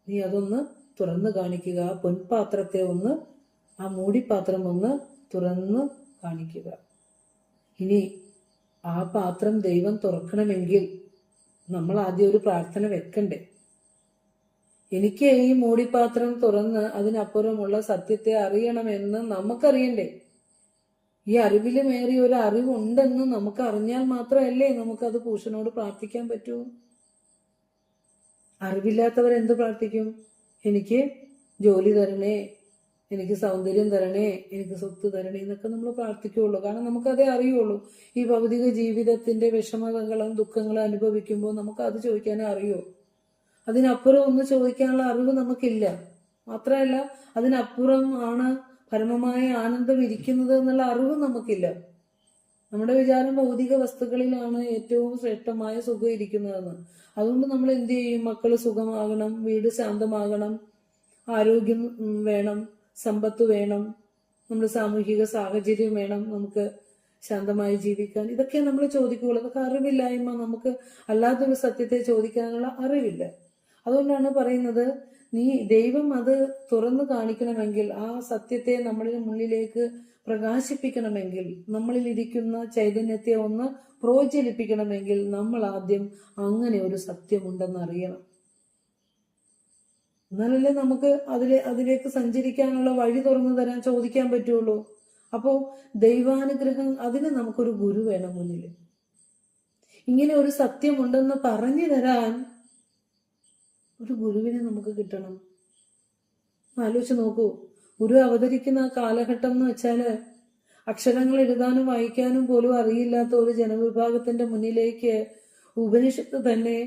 S2: നീ അതൊന്ന് തുറന്നു കാണിക്കുക. പൊൻപാത്രത്തെ ഒന്ന്, ആ മൂടിപ്പാത്രം ഒന്ന് തുറന്നു കാണിക്കുക. ഇനി ആ പാത്രം ദൈവം തുറക്കണമെങ്കിൽ നമ്മൾ ആദ്യം ഒരു പ്രാർത്ഥന വെക്കണ്ടേ? എനിക്ക് ഈ മൂടിപ്പാത്രം തുറന്ന് അതിനപ്പുറമുള്ള സത്യത്തെ അറിയണമെന്ന് നമുക്കറിയണ്ടേ? ഈ അറിവിലുമേറിയ ഒരു അറിവുണ്ടെന്ന് നമുക്ക് അറിഞ്ഞാൽ മാത്രമല്ലേ നമുക്കത് പൂഷനോട് പ്രാർത്ഥിക്കാൻ പറ്റൂ. അറിവില്ലാത്തവരെന്ത് പ്രാർത്ഥിക്കും? എനിക്ക് ജോലി തരണേ, എനിക്ക് സൗന്ദര്യം തരണേ, എനിക്ക് സ്വത്ത് തരണേ എന്നൊക്കെ നമ്മൾ പ്രാർത്ഥിക്കുകയുള്ളൂ. കാരണം നമുക്കതേ അറിയുള്ളൂ. ഈ ഭൗതിക ജീവിതത്തിന്റെ വിഷമതകളും ദുഃഖങ്ങളും അനുഭവിക്കുമ്പോൾ നമുക്ക് അത് ചോദിക്കാനേ അറിയൂ. അതിനപ്പുറം ഒന്ന് ചോദിക്കാനുള്ള അറിവ് നമുക്കില്ല. മാത്രമല്ല അതിനപ്പുറം ആണ് പരമമായ ആനന്ദം ഇരിക്കുന്നത് എന്നുള്ള അറിവ് നമുക്കില്ല. നമ്മുടെ വിചാരം ഭൗതിക വസ്തുക്കളിലാണ് ഏറ്റവും ശ്രേഷ്ഠമായ സുഖം ഇരിക്കുന്നതെന്ന്. അതുകൊണ്ട് നമ്മൾ എന്ത് ചെയ്യും? മക്കള് സുഖമാകണം, വീട് ശാന്തമാകണം, ആരോഗ്യം വേണം, സമ്പത്ത് വേണം, നമ്മുടെ സാമൂഹിക സാഹചര്യം വേണം, നമുക്ക് ശാന്തമായി ജീവിക്കാൻ. ഇതൊക്കെ നമ്മൾ ചോദിക്കുകയുള്ളൂ. അതൊക്കെ അറിവില്ലായ്മ. നമുക്ക് അല്ലാത്തൊരു സത്യത്തെ ചോദിക്കാനുള്ള അറിവില്ല. അതുകൊണ്ടാണ് പറയുന്നത്, നീ ദൈവം അത് തുറന്നു കാണിക്കണമെങ്കിൽ, ആ സത്യത്തെ നമ്മളിൽ മുന്നിലേക്ക് പ്രകാശിപ്പിക്കണമെങ്കിൽ, നമ്മളിൽ ഇരിക്കുന്ന ചൈതന്യത്തെ ഒന്ന് പ്രോജ്വലിപ്പിക്കണമെങ്കിൽ നമ്മൾ ആദ്യം അങ്ങനെ ഒരു സത്യമുണ്ടെന്ന് അറിയണം. എന്നാലല്ലേ നമുക്ക് അതിലേക്ക് സഞ്ചരിക്കാനുള്ള വഴി തുറന്നു തരാൻ ചോദിക്കാൻ പറ്റുള്ളൂ. അപ്പോ ദൈവാനുഗ്രഹം, അതിന് നമുക്കൊരു ഗുരു വേണം മുന്നിൽ. ഇങ്ങനെ ഒരു സത്യമുണ്ടെന്ന് പറഞ്ഞു തരാൻ ഒരു ഗുരുവിനെ നമുക്ക് കിട്ടണം. ആലോചിച്ച് നോക്കൂ. ഗുരു അവതരിക്കുന്ന കാലഘട്ടം എന്ന് വെച്ചാല് അക്ഷരങ്ങൾ എഴുതാനും വായിക്കാനും പോലും അറിയില്ലാത്ത ഒരു ജനവിഭാഗത്തിന്റെ മുന്നിലേക്ക് ഉപനിഷത്ത് തന്നെ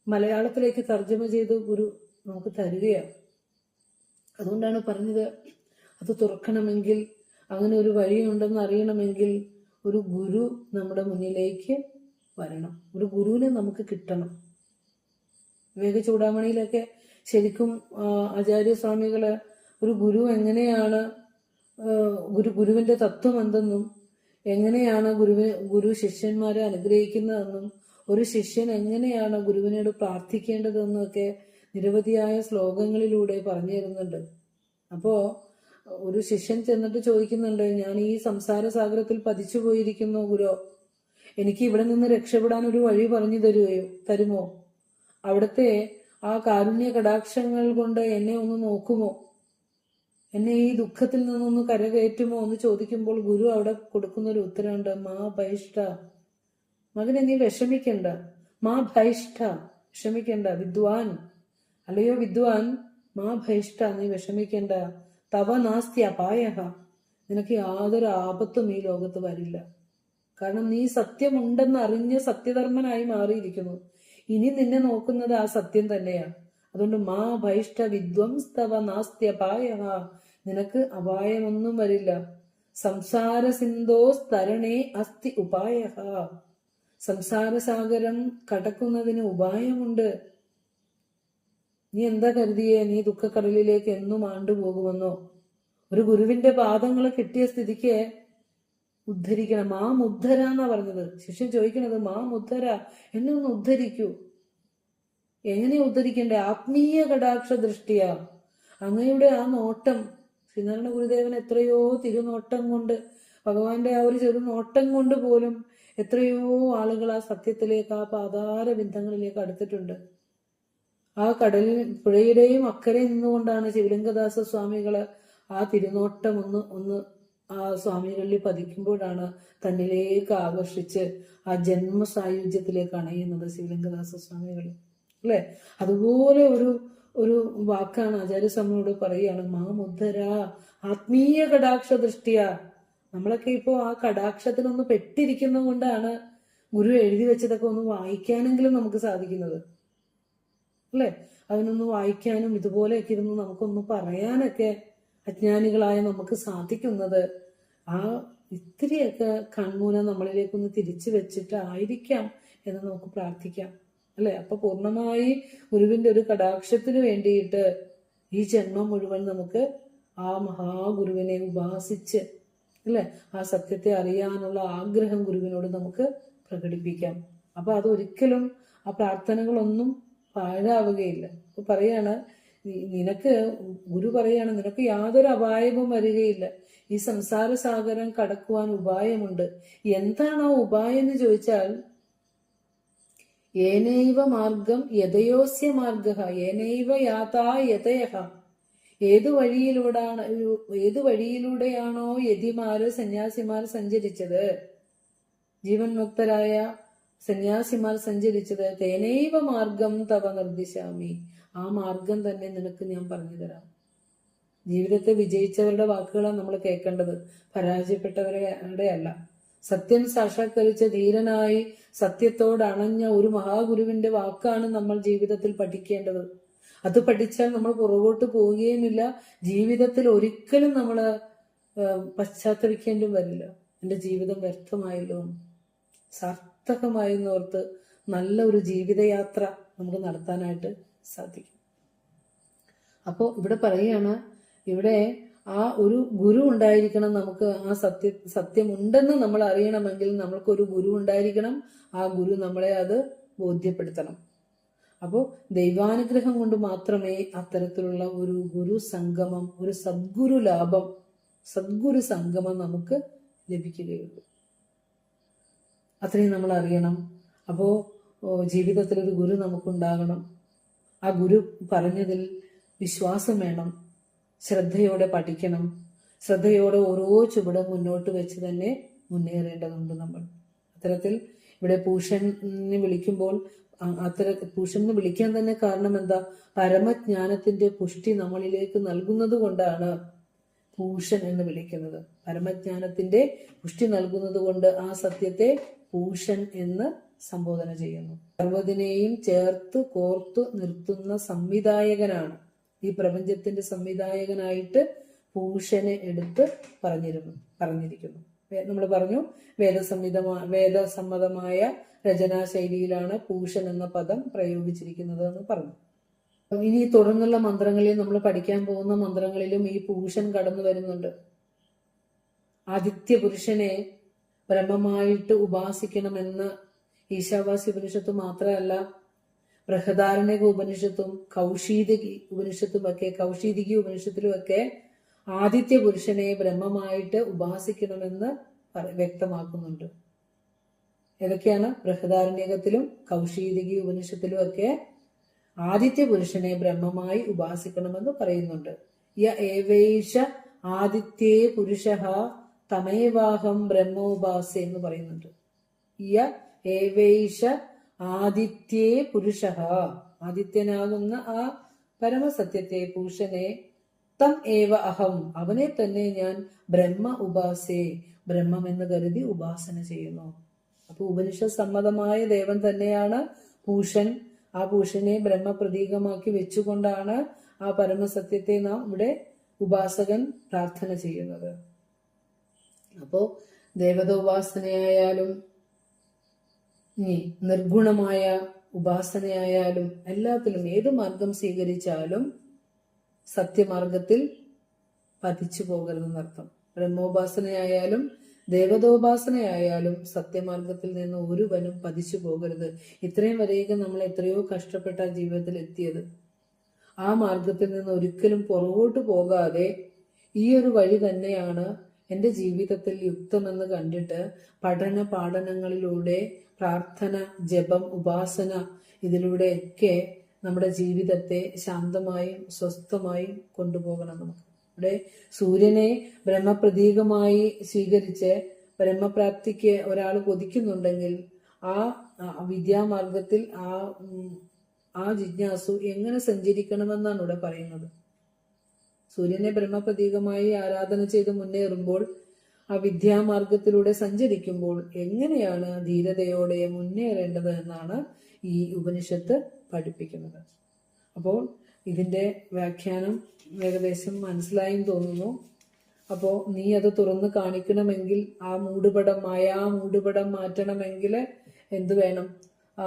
S2: മലയാളത്തിലേക്ക് തർജ്ജമ ചെയ്ത് ഗുരു നമുക്ക് തരികയാണ്. അതുകൊണ്ടാണ് പറഞ്ഞത്, അത് തുറക്കണമെങ്കിൽ, അങ്ങനെ ഒരു വഴിയുണ്ടെന്ന് അറിയണമെങ്കിൽ ഒരു ഗുരു നമ്മുടെ മുന്നിലേക്ക് വരണം. ഒരു ഗുരുവിനെ നമുക്ക് കിട്ടണം. വിവേക ചൂടാമണിയിലൊക്കെ ശരിക്കും ആചാര്യസ്വാമികള് ഒരു ഗുരു എങ്ങനെയാണ്, ഗുരുവിന്റെ തത്വം എന്തെന്നും, എങ്ങനെയാണ് ഗുരു ശിഷ്യന്മാരെ അനുഗ്രഹിക്കുന്നതെന്നും, ഒരു ശിഷ്യൻ എങ്ങനെയാണ് ഗുരുവിനോട് പ്രാർത്ഥിക്കേണ്ടതെന്നും ഒക്കെ നിരവധിയായ ശ്ലോകങ്ങളിലൂടെ പറഞ്ഞു തരുന്നുണ്ട്. അപ്പോ ഒരു ശിഷ്യൻ ചെന്നിട്ട് ചോദിക്കുന്നുണ്ട്, ഞാൻ ഈ സംസാര സാഗരത്തിൽ പതിച്ചു പോയിരിക്കുന്നു ഗുരു, എനിക്ക് ഇവിടെ നിന്ന് രക്ഷപ്പെടാൻ ഒരു വഴി പറഞ്ഞു തരുമോ? അവിടുത്തെ ആ കാരുണ്യ കടാക്ഷങ്ങൾ കൊണ്ട് എന്നെ ഒന്ന് നോക്കുമോ? എന്നെ ഈ ദുഃഖത്തിൽ നിന്നൊന്ന് കരകയറ്റുമോ എന്ന് ചോദിക്കുമ്പോൾ ഗുരു അവിടെ കൊടുക്കുന്നൊരു ഉത്തരമുണ്ട്, മാ ഭൈഷ്ട, മകനെ നീ വിഷമിക്കണ്ട, മാ ഭൈഷ്ട, വിഷമിക്കണ്ട, വിദ്വാൻ, അല്ലയോ വിദ്വാൻ, മാ ഭൈഷ്ട, നീ വിഷമിക്കണ്ട, തവ നാസ്തി അപായഹ, നിനക്ക് യാതൊരു ആപത്തും ഈ ലോകത്ത് വരില്ല. കാരണം നീ സത്യമുണ്ടെന്ന് അറിഞ്ഞ് സത്യധർമ്മനായി മാറിയിരിക്കുന്നു. ഇനി നിന്നെ നോക്കുന്നത് ആ സത്യം തന്നെയാണ്. അതുകൊണ്ട് മാ ഭൈഷ്ട വിദ്വംസ്തവ നാസ്തി അപായഹ, നിനക്ക് അപായമൊന്നും വരില്ല. സംസാര സിന്ധോസ് തരണേ അസ്തി ഉപായഹ, സംസാരസാഗരം കടക്കുന്നതിന് ഉപായമുണ്ട്. നീ എന്താ കരുതിയേ നീ ദുഃഖക്കടലിലേക്ക് എന്നും ആണ്ടുപോകുമെന്നോ? ഒരു ഗുരുവിന്റെ പാദങ്ങളെ കിട്ടിയ സ്ഥിതിക്ക് ഉദ്ധരിക്കണം. മാ മുദ്ധര എന്നാ പറഞ്ഞത്. ശിഷ്യൻ ചോദിക്കണത്, മാ മുദ്ധര, എന്നെ ഒന്ന് ഉദ്ധരിക്കൂ. എങ്ങനെ ഉദ്ധരിക്കണ്ടേ? ആത്മീയ കടാക്ഷ ദൃഷ്ടിയ, അങ്ങയുടെ ആ നോട്ടം. ശ്രീനാരായണ ഗുരുദേവൻ എത്രയോ തിരുനോട്ടം കൊണ്ട്, ഭഗവാന്റെ ആ ഒരു ചെറു നോട്ടം കൊണ്ട് പോലും എത്രയോ ആളുകൾ ആ സത്യത്തിലേക്ക്, ആ പാതാര ബിന്ദങ്ങളിലേക്ക് അടുത്തിട്ടുണ്ട്. ആ കടലിൽ പുഴയുടെയും അക്കരെ നിന്നുകൊണ്ടാണ് ശിവലിംഗദാസ സ്വാമികള് ആ തിരുനോട്ടം ഒന്ന് ആ സ്വാമികളിൽ പതിക്കുമ്പോഴാണ് തന്നിലേക്ക് ആകർഷിച്ച് ആ ജന്മസായുജ്യത്തിലേക്ക് അണയുന്നത് ശിവലിംഗദാസ സ്വാമികൾ, അല്ലെ? അതുപോലെ ഒരു വാക്കാണ് ആചാര്യസ്വാമിയോട് പറയുകയാണ്, മാ മുദ്ധര ആത്മീയ കടാക്ഷ ദൃഷ്ടിയ. നമ്മളൊക്കെ ഇപ്പോ ആ കടാക്ഷത്തിനൊന്ന് പെട്ടിരിക്കുന്നത് കൊണ്ടാണ് ഗുരു എഴുതി വെച്ചതൊക്കെ ഒന്ന് വായിക്കാനെങ്കിലും നമുക്ക് സാധിക്കുന്നത്, അല്ലെ? അതിനൊന്ന് വായിക്കാനും ഇതുപോലെയൊക്കെ ഇരുന്ന് നമുക്കൊന്ന് പറയാനൊക്കെ അജ്ഞാനികളായ നമുക്ക് സാധിക്കുന്നത് ആ ഇത്തിരിയൊക്കെ കൺമൂലം നമ്മളിലേക്കൊന്ന് തിരിച്ചു വെച്ചിട്ടായിരിക്കാം എന്ന് നമുക്ക് പ്രാർത്ഥിക്കാം, അല്ലെ? അപ്പൊ പൂർണ്ണമായി ഗുരുവിന്റെ ഒരു കടാക്ഷത്തിന് വേണ്ടിയിട്ട് ഈ ജന്മം മുഴുവൻ നമുക്ക് ആ മഹാഗുരുവിനെ ഉപാസിച്ച്, അല്ലെ, ആ സത്യത്തെ അറിയാനുള്ള ആഗ്രഹം ഗുരുവിനോട് നമുക്ക് പ്രകടിപ്പിക്കാം. അപ്പൊ അതൊരിക്കലും ആ പ്രാർത്ഥനകളൊന്നും പാഴാവുകയില്ല. അപ്പൊ പറയാണ്, ഗുരു പറയാണ്, നിനക്ക് യാതൊരു അപായവും വരികയില്ല. ഈ സംസാര സാഗരം കടക്കുവാൻ ഉപായമുണ്ട്. എന്താണ് ആ ഉപായം എന്ന് ചോദിച്ചാൽ, ഏനൈവ മാർഗം യതയോസ്യ മാർഗ ഏനൈവ യാതാ യതയഃ, ഏതു വഴിയിലൂടെയാണോ യതിമാര് സന്യാസിമാർ സഞ്ചരിച്ചത്, ജീവൻ മുക്തരായ സന്യാസിമാർ സഞ്ചരിച്ചത്, തേനൈവ മാർഗം തവ നിർദ്ദിശാമി, ആ മാർഗം തന്നെ നിനക്ക് ഞാൻ പറഞ്ഞു തരാം. ജീവിതത്തെ വിജയിച്ചവരുടെ വാക്കുകളാണ് നമ്മൾ കേൾക്കേണ്ടത്, പരാജയപ്പെട്ടവരുടെ അല്ല. സത്യം സാക്ഷാത്കരിച്ച ധീരനായി സത്യത്തോട് അണഞ്ഞ ഒരു മഹാഗുരുവിന്റെ വാക്കാണ് നമ്മൾ ജീവിതത്തിൽ പഠിക്കേണ്ടത്. അത് പഠിച്ചാൽ നമ്മൾ പുറകോട്ട് പോവുകയുമില്ല. ജീവിതത്തിൽ ഒരിക്കലും നമ്മൾ പശ്ചാത്തപിക്കേണ്ടി വരില്ല. എൻ്റെ ജീവിതം വ്യർത്ഥമായല്ലോ, സാർത്ഥകമായി എന്നോർത്ത് നല്ല ഒരു ജീവിതയാത്ര നമുക്ക് നടത്താനായിട്ട് സാധിക്കും. അപ്പോൾ ഇവിടെ പറയുകയാണ്, ഇവിടെ ആ ഒരു ഗുരു ഉണ്ടായിരിക്കണം. നമുക്ക് ആ സത്യമുണ്ടെന്ന് നമ്മൾ അറിയണമെങ്കിൽ നമ്മൾക്കൊരു ഗുരു ഉണ്ടായിരിക്കണം. ആ ഗുരു നമ്മളെ അത് ബോധ്യപ്പെടുത്തണം. അപ്പോൾ ദൈവാനുഗ്രഹം കൊണ്ട് മാത്രമേ അത്തരത്തിലുള്ള ഒരു ഗുരു സംഗമം, ഒരു സദ്ഗുരു സംഗമം നമുക്ക് ലഭിക്കുകയുള്ളൂ. അത്രയും നമ്മൾ അറിയണം. അപ്പോൾ ജീവിതത്തിൽ ഒരു ഗുരു നമുക്കുണ്ടാകണം. ആ ഗുരു പറഞ്ഞതിൽ വിശ്വാസം വേണം. ശ്രദ്ധയോടെ പഠിക്കണം. ശ്രദ്ധയോടെ ഓരോ ചുവടും മുന്നോട്ട് വെച്ച് തന്നെ മുന്നേറേണ്ടതുണ്ട് നമ്മൾ. അത്തരത്തിൽ ഇവിടെ പൂഷനെ വിളിക്കുമ്പോൾ പൂഷനെ വിളിക്കാൻ തന്നെ കാരണം എന്താ? പരമജ്ഞാനത്തിന്റെ പുഷ്ടി നമ്മളിലേക്ക് നൽകുന്നത് കൊണ്ടാണ് പൂഷൻ എന്ന് വിളിക്കുന്നത്. പരമജ്ഞാനത്തിന്റെ പുഷ്ടി നൽകുന്നത് കൊണ്ട് ആ സത്യത്തെ പൂഷൻ എന്ന് സംബോധന ചെയ്യുന്നു. സർവ്വതിനെയും ചേർത്ത് കോർത്തു നിർത്തുന്ന സംവിധായകനാണ്. ഈ പ്രപഞ്ചത്തിന്റെ സംവിധായകനായിട്ട് പൂഷനെ എടുത്ത് പറഞ്ഞിരിക്കുന്നു. നമ്മൾ പറഞ്ഞു, വേദസമ്മതമായ രചനാശൈലിയിലാണ് പൂഷൻ എന്ന പദം പ്രയോഗിച്ചിരിക്കുന്നത് എന്ന് പറഞ്ഞു. ഇനി തുടർന്നുള്ള മന്ത്രങ്ങളിൽ, നമ്മൾ പഠിക്കാൻ പോകുന്ന മന്ത്രങ്ങളിലും ഈ പൂഷൻ കടന്നു വരുന്നുണ്ട്. ആദിത്യ പുരുഷനെ ബ്രഹ്മമായിട്ട് ഉപാസിക്കണമെന്ന് ഈശാവാസ്യ ഉപനിഷത്ത് മാത്രമല്ല, ബൃഹദാരണ്യക ഉപനിഷത്തും കൗശീതകി ഉപനിഷത്തിലുമൊക്കെ ആദിത്യ പുരുഷനെ ബ്രഹ്മമായിട്ട് ഉപാസിക്കണമെന്ന് വ്യക്തമാക്കുന്നുണ്ട്. ഏതൊക്കെയാണ്? ബൃഹദാരണ്യകത്തിലും കൗശീതകി ഉപനിഷത്തിലും ഒക്കെ ആദിത്യ പുരുഷനെ ബ്രഹ്മമായി ഉപാസിക്കണമെന്ന് പറയുന്നുണ്ട്. യ ഏവൈഷ ആദിത്യേ പുരുഷഃ തമേവാഹം ബ്രഹ്മോപാസേ എന്ന് പറയുന്നുണ്ട്. യ ഏവൈഷ ആദിത്യേ പുരുഷഃ, ആദിത്യനാകുന്ന ആ പരമസത്യത്തെ, പുരുഷനെ, തം ഏവ അഹം, അവനെ തന്നെ ഞാൻ ബ്രഹ്മ ഉപാസേ, ബ്രഹ്മം എന്ന് കരുതി ഉപാസന ചെയ്യുന്നു. അപ്പൊ ഉപനിഷത് സമ്മതമായ ദേവൻ തന്നെയാണ് പൂഷൻ. ആ പൂഷനെ ബ്രഹ്മപ്രതീകമാക്കി വെച്ചുകൊണ്ടാണ് ആ പരമസത്യത്തെ നാം ഇവിടെ ഉപാസകൻ പ്രാർത്ഥന ചെയ്യുന്നത്. അപ്പോ ദേവത ഉപാസനയായാലും ഇനി നിർഗുണമായ ഉപാസനയായാലും എല്ലാത്തിലും ഏത് മാർഗം സ്വീകരിച്ചാലും സത്യമാർഗത്തിൽ പതിച്ചു പോകരുതെന്നർത്ഥം. ബ്രഹ്മോപാസനയായാലും ദേവതോപാസനയായാലും സത്യമാർഗത്തിൽ നിന്ന് ഒരുവനും പതിച്ചു പോകരുത്. ഇത്രയും വരെയൊക്കെ നമ്മൾ എത്രയോ കഷ്ടപ്പെട്ട ജീവിതത്തിൽ എത്തിയത്. ആ മാർഗത്തിൽ നിന്ന് ഒരിക്കലും പുറകോട്ട് പോകാതെ ഈ ഒരു വഴി തന്നെയാണ് എൻ്റെ ജീവിതത്തിൽ യുക്തമെന്ന് കണ്ടിട്ട് പഠന പാഠനങ്ങളിലൂടെ, പ്രാർത്ഥന, ജപം, ഉപാസന, ഇതിലൂടെയൊക്കെ നമ്മുടെ ജീവിതത്തെ ശാന്തമായും സ്വസ്ഥമായും കൊണ്ടുപോകണം. നമുക്ക് ഇവിടെ സൂര്യനെ ബ്രഹ്മപ്രതീകമായി സ്വീകരിച്ച് ബ്രഹ്മപ്രാപ്തിക്ക് ഒരാൾ കൊതിക്കുന്നുണ്ടെങ്കിൽ ആ വിദ്യാമാർഗത്തിൽ ആ ജിജ്ഞാസു എങ്ങനെ സഞ്ചരിക്കണമെന്നാണ് ഇവിടെ പറയുന്നത്. സൂര്യനെ ബ്രഹ്മപ്രതീകമായി ആരാധന ചെയ്ത് മുന്നേറുമ്പോൾ, ആ വിദ്യാമാർഗത്തിലൂടെ സഞ്ചരിക്കുമ്പോൾ എങ്ങനെയാണ് ധീരതയോടെ മുന്നേറേണ്ടത് എന്നാണ് ഈ ഉപനിഷത്ത് പഠിപ്പിക്കുന്നത്. അപ്പോൾ ഇതിന്റെ വ്യാഖ്യാനം ഏകദേശം മനസ്സിലായെന്ന് തോന്നുന്നു. അപ്പോ നീ അത് തുറന്ന് കാണിക്കണമെങ്കിൽ, ആ മൂടുപടം മാറ്റണമെങ്കിൽ എന്ത് വേണം? ആ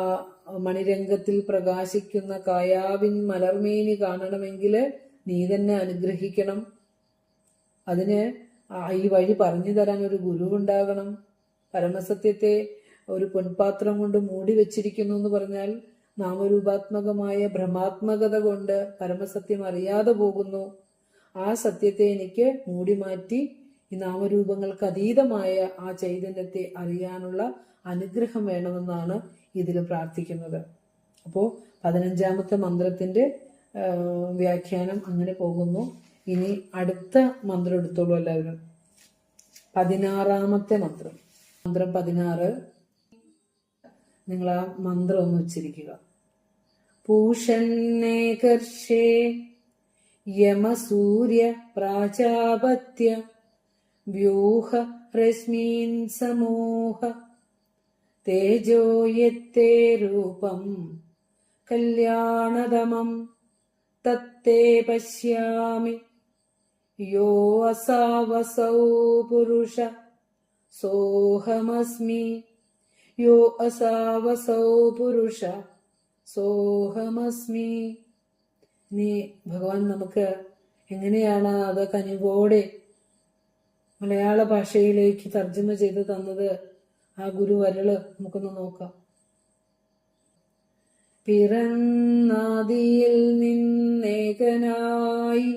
S2: മണിരംഗത്തിൽ പ്രകാശിക്കുന്ന കായാവിൻ മലർമേനി കാണണമെങ്കിൽ നീ തന്നെ അനുഗ്രഹിക്കണം. അതിന് ഈ വഴി പറഞ്ഞു തരാൻ ഒരു ഗുരു ഉണ്ടാകണം. പരമസത്യത്തെ ഒരു പൊൻപാത്രം കൊണ്ട് മൂടി വെച്ചിരിക്കുന്നു എന്ന് പറഞ്ഞാൽ നാമരൂപാത്മകമായ ഭ്രമാത്മകത കൊണ്ട് പരമസത്യം അറിയാതെ പോകുന്നു. ആ സത്യത്തെ എനിക്ക് മൂടി മാറ്റി ഈ നാമരൂപങ്ങൾക്ക് അതീതമായ ആ ചൈതന്യത്തെ അറിയാനുള്ള അനുഗ്രഹം വേണമെന്നാണ് ഇതിൽ പ്രാർത്ഥിക്കുന്നത്. അപ്പോൾ 15ാമത്തെ മന്ത്രത്തിന്റെ വ്യാഖ്യാനം അങ്ങനെ പോകുന്നു. ഇനി അടുത്ത മന്ത്രം എടുത്തോളൂ എല്ലാവരും. 16ാമത്തെ മന്ത്രം, മന്ത്രം 16. നിങ്ങൾ ആ മന്ത്രം ഒന്ന് ഉച്ചരിക്കുക. പൂഷന്നേകർഷേ യമസൂര്യ പ്രാജാപത്യ വ്യൂഹ രശ്മീൻ സമൂഹ തേജോയത്തെ രൂപം കല്യാണതമം തത്തേ പശ്യാമി യോ അസാവസൗ പുരുഷ സോഹമസ്മി യോ അസാവസൗ പുരുഷ സോഹമസ്മി. ഇനി ഭഗവാൻ നമുക്ക് എങ്ങനെയാണ് അത് കനിവോടെ മലയാള ഭാഷയിലേക്ക് തർജ്ജമ ചെയ്ത് തന്നത്, ആ ഗുരുവരള് നമുക്കൊന്ന് നോക്കാം. പിറന്നാദിയിൽ നിന്നേകനായി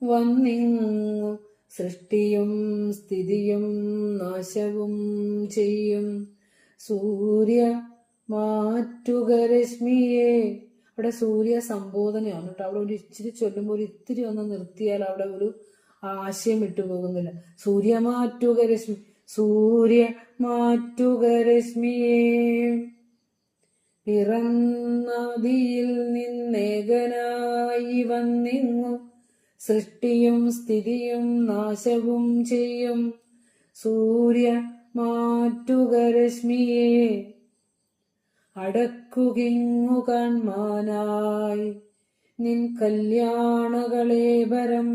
S2: വന്നിങ്ങു സൃഷ്ടിയും സ്ഥിതിയും നാശവും ചെയ്യും സൂര്യ മാറ്റുക രശ്മിയെ. അവിടെ സൂര്യ സംബോധനയാണ് കേട്ടോ. അവിടെ ഒരു ഇച്ചിരി ചൊല്ലുമ്പോൾ ഒരു ഇത്തിരി ഒന്ന് നിർത്തിയാൽ അവിടെ ഒരു ആശയം വിട്ടുപോകുന്നില്ല. സൂര്യ മാറ്റുക രശ്മി, സൂര്യ മാറ്റുക രശ്മിയെ. പിറന്നതിയിൽ നിന്നേകനായി വന്നിങ്ങു സൃഷ്ടിയും സ്ഥിതിയും നാശവും ചെയ്യും സൂര്യ മാറ്റുക രശ്മിയെ. അടക്കുകിങ്ങു കാൺമാനായി നിൻ കല്യാണകളേബരം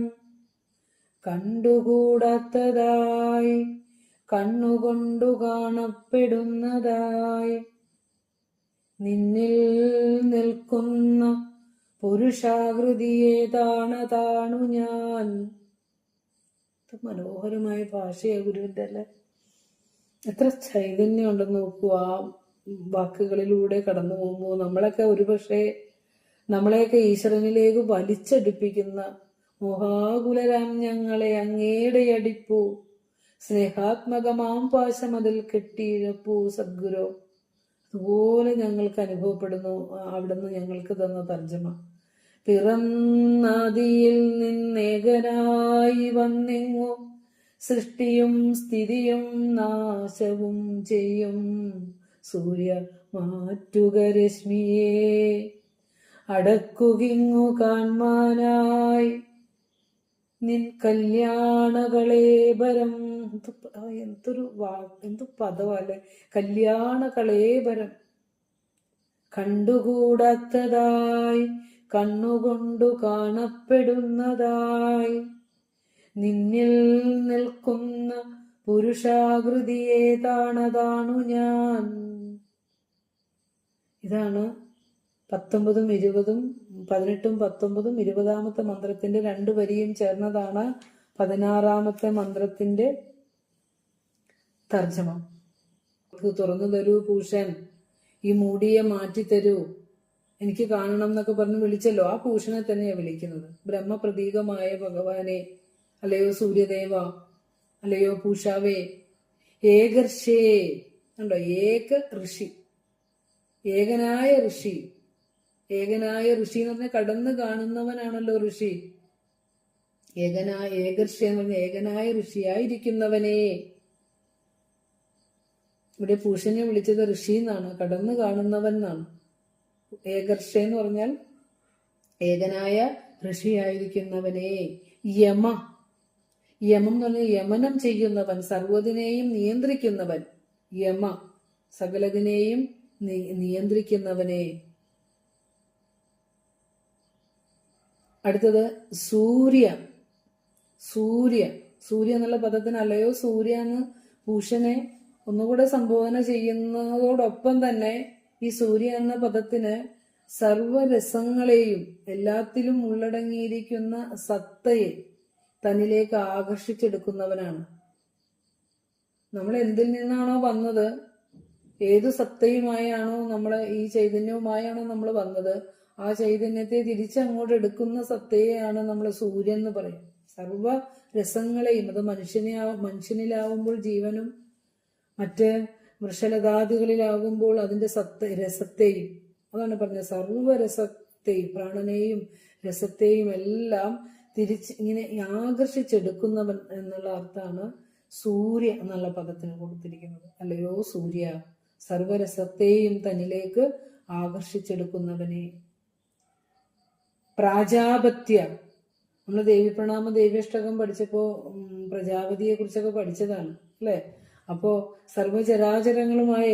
S2: കണ്ടുകൂടാത്തതായി കണ്ണുകൊണ്ടു കാണപ്പെടുന്നതായി നിന്നിൽ നിൽക്കുന്ന പുരുഷാകൃതിയെ താണു ഞാൻ. മനോഹരമായ ഭാഷയാ ഗുരുവിന്റെ അല്ലേ. എത്ര ചൈതന്യം ഉണ്ടെന്ന് നോക്കൂ ആ വാക്കുകളിലൂടെ കടന്നു പോകുമ്പോൾ. നമ്മളൊക്കെ ഒരുപക്ഷെ നമ്മളെയൊക്കെ ഈശ്വരനിലേക്ക് വലിച്ചടിപ്പിക്കുന്ന മോഹാകുലരാം ഞങ്ങളെ അങ്ങയുടെ അടിപ്പൂ സ്നേഹാത്മകമാം പാശം അതിൽ കെട്ടിയിഴപ്പൂ സദ്ഗുരു. അതുപോലെ ഞങ്ങൾക്ക് അനുഭവപ്പെടുന്നു അവിടുന്ന് ഞങ്ങൾക്ക് തന്ന തർജ്ജമ. പിറന്നാദിയിൽ നിന്നേകനായി വന്നിങ്ങു സൃഷ്ടിയും സ്ഥിതിയും നാശവും ചെയ്യും സൂര്യ മാറ്റുക രശ്മിയെ. അടക്കുകിങ്ങു കാൺമാനായി നിൻ കല്യാണകളേബരം. എന്തു പദവല്ലേ, കല്യാണകളേബരം കണ്ടുകൂടാത്തതായി കണ്ണുകൊണ്ടു കാണപ്പെടുന്നതായി നിന്നിൽ നിൽക്കുന്ന പുരുഷാകൃതിയെ താണു ഞാൻ. ഇതാണ് 19, 20, 18, 19, 20 മന്ത്രത്തിന്റെ 2 വരിയും ചേർന്നതാണ് 16 മന്ത്രത്തിന്റെ തർജ്ജമ. തുറന്നു തരൂ പൂഷൻ, ഈ മൂടിയെ മാറ്റിത്തരൂ, എനിക്ക് കാണണം എന്നൊക്കെ പറഞ്ഞ് വിളിച്ചല്ലോ. ആ പൂഷനെ തന്നെയാണ് വിളിക്കുന്നത്. ബ്രഹ്മപ്രതീകമായ ഭഗവാനെ, അല്ലയോ സൂര്യദേവ, അല്ലയോ പൂഷാവേ, ഏകർഷേ. കണ്ടോ, ഏക ഋഷി, ഏകനായ ഋഷി. ഏകനായ ഋഷി എന്ന് പറഞ്ഞാൽ കടന്നു കാണുന്നവനാണല്ലോ ഋഷി. ഏകർഷി എന്ന് പറഞ്ഞാൽ ഏകനായ ഋഷിയായിരിക്കുന്നവനെ. ഇവിടെ പൂഷനെ വിളിച്ചത് ഋഷി എന്നാണ്, കടന്നു കാണുന്നവൻ എന്നാണ്. ഏകർഷ എന്ന് പറഞ്ഞാൽ ഏകനായ ഋഷിയായിരിക്കുന്നവനെ. യമം എന്ന് പറഞ്ഞാൽ യമനം ചെയ്യുന്നവൻ, സർവ്വതിനെയും നിയന്ത്രിക്കുന്നവൻ. യമ, സകലതിനെയും നിയന്ത്രിക്കുന്നവനെ. അടുത്തത് സൂര്യ. സൂര്യ എന്നുള്ള പദത്തിന് അല്ലയോ സൂര്യ എന്ന് പൂഷനെ ഒന്നുകൂടെ സംബോധന ചെയ്യുന്നതോടൊപ്പം തന്നെ ഈ സൂര്യ എന്ന പദത്തിന് സർവരസങ്ങളെയും എല്ലാത്തിലും ഉള്ളടങ്ങിയിരിക്കുന്ന സത്തയെ തന്നിലേക്ക് ആകർഷിച്ചെടുക്കുന്നവനാണ്. നമ്മൾ എന്തിൽ നിന്നാണോ വന്നത്, ഏതു സത്തയുമായാണോ നമ്മൾ, ഈ ചൈതന്യവുമായാണോ നമ്മൾ വന്നത്, ആ ചൈതന്യത്തെ തിരിച്ചങ്ങോട്ട് എടുക്കുന്ന സത്തയെയാണ് നമ്മൾ സൂര്യൻ എന്ന് പറയും. സർവ രസങ്ങളെയും, അത് മനുഷ്യനിലാവുമ്പോൾ ജീവനും മറ്റ് വൃഷലതാദികളിലാകുമ്പോൾ അതിന്റെ രസത്തെയും, അതാണ് പറഞ്ഞത്, സർവരസത്തെയും പ്രാണനെയും രസത്തെയും എല്ലാം തിരിച്ച് ഇങ്ങനെ ആകർഷിച്ചെടുക്കുന്നവൻ എന്നുള്ള അർത്ഥമാണ് സൂര്യ എന്നുള്ള പദത്തിന് കൊടുത്തിരിക്കുന്നത്. അല്ലയോ സൂര്യ, സർവരസത്തെയും തന്നിലേക്ക് ആകർഷിച്ചെടുക്കുന്നവനെ. പ്രാജാപത്യ, നമ്മൾ ദേവീപ്രണാമ ദേവീഷ്ടകം പഠിച്ചപ്പോ പ്രജാപതിയെ കുറിച്ചൊക്കെ പഠിച്ചതാണ് അല്ലെ. അപ്പോ സർവചരാചരങ്ങളുമായ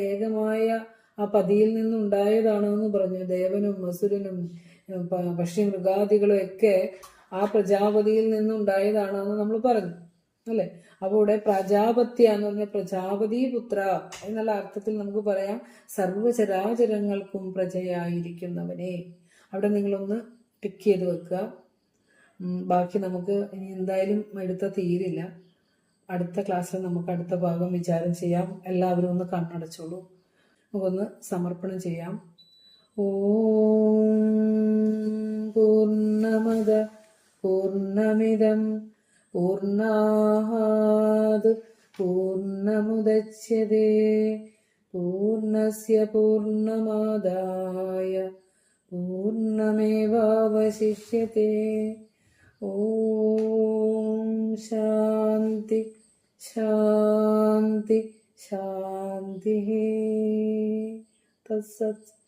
S2: ഏകമായ ആ പതിയിൽ നിന്നുണ്ടായതാണെന്ന് പറഞ്ഞു. ദേവനും അസുരനും പക്ഷി മൃഗാദികളും ഒക്കെ ആ പ്രജാപതിയിൽ നിന്നുണ്ടായതാണെന്ന് നമ്മൾ പറഞ്ഞു അല്ലെ. അപ്പോൾ ഇവിടെ പ്രജാപത്യ എന്ന് പറഞ്ഞ പ്രജാപതി പുത്ര എന്നുള്ള അർത്ഥത്തിൽ നമുക്ക് പറയാം സർവചരാചരങ്ങൾക്കും പ്രജയായിരിക്കുന്നവനെ. അവിടെ നിങ്ങളൊന്ന് ടിക്ക് ചെയ്ത് വെക്കുക. ബാക്കി നമുക്ക് ഇനി എന്തായാലും എടുത്ത തീരില്ല. അടുത്ത ക്ലാസ്സിൽ നമുക്ക് അടുത്ത ഭാഗം വിചാരം ചെയ്യാം. എല്ലാവരും ഒന്ന് കണ്ണടച്ചോളൂ. നമുക്കൊന്ന് സമർപ്പണം ചെയ്യാം. ഓം പൂർണ്ണമദ പൂർണ്ണമിദം പൂർണ്ണാത് പൂർണ്ണമുദച്യതേ പൂർണ്ണസ്യ പൂർണ്ണമാദായ പൂർണ്ണമേവാവശിഷ്യത്തെ. ഓം ശാന്തി ശാന്തി ശാന്തി. തത്സത്.